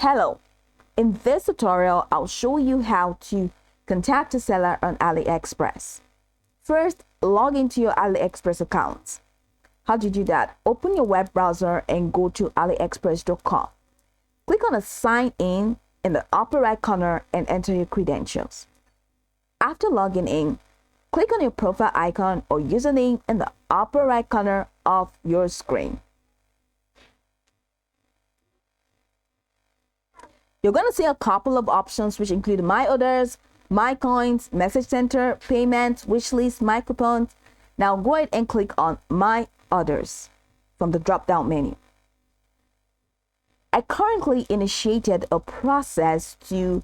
Hello, in this tutorial, I'll show you how to contact a seller on AliExpress. First, log into your AliExpress account. How do you do that? Open your web browser and go to aliexpress.com. Click on the sign in the upper right corner and enter your credentials. After logging in, click on your profile icon or username in the upper right corner of your screen. You're going to see a couple of options which include My Orders, My Coins, Message Center, Payments, Wishlist, My Coupons. Now go ahead and click on My Orders from the drop-down menu. I currently initiated a process to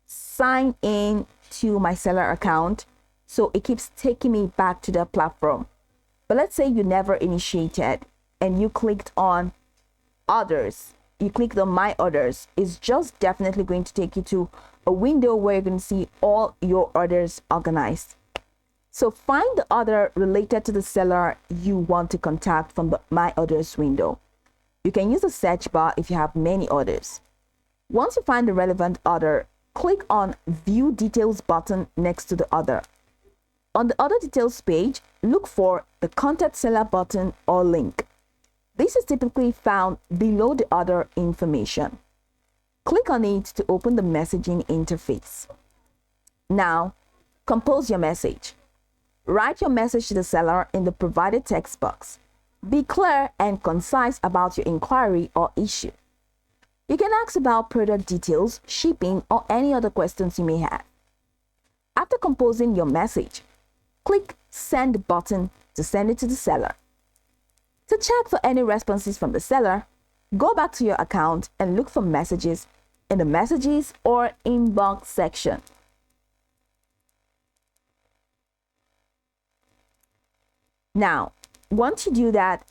sign in to my seller account, so it keeps taking me back to the platform. But let's say you never initiated and you clicked on Others. You click on My Orders. It's just definitely going to take you to a window where you're going to see all your orders organized. So find the order related to the seller you want to contact from the My Orders window. You can use the search bar if you have many orders. Once you find the relevant order, click on View Details button next to the order. On the Order Details page, look for the Contact Seller button or link. This is typically found below the order information. Click on it to open the messaging interface. Now, compose your message. Write your message to the seller in the provided text box. Be clear and concise about your inquiry or issue. You can ask about product details, shipping, or any other questions you may have. After composing your message, click Send button to send it to the seller. To check for any responses from the seller, go back to your account and look for messages in the Messages or Inbox section. Now, once you do that,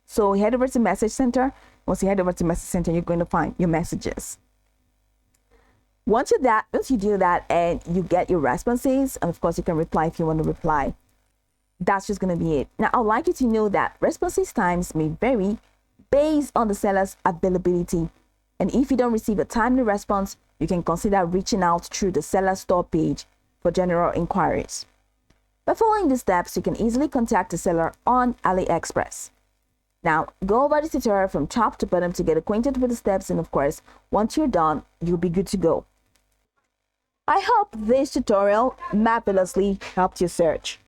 so head over to Message Center. Once you head over to Message Center, you're going to find your messages. Once you do that and you get your responses, and of course you can reply if you want to reply, that's just going to be it. Now, I'd like you to know that responses times may vary based on the seller's availability. And if you don't receive a timely response, you can consider reaching out through the seller store page for general inquiries. By following these steps, you can easily contact the seller on AliExpress. Now, go over the tutorial from top to bottom to get acquainted with the steps, and of course, once you're done, you'll be good to go. I hope this tutorial marvelously helped your search.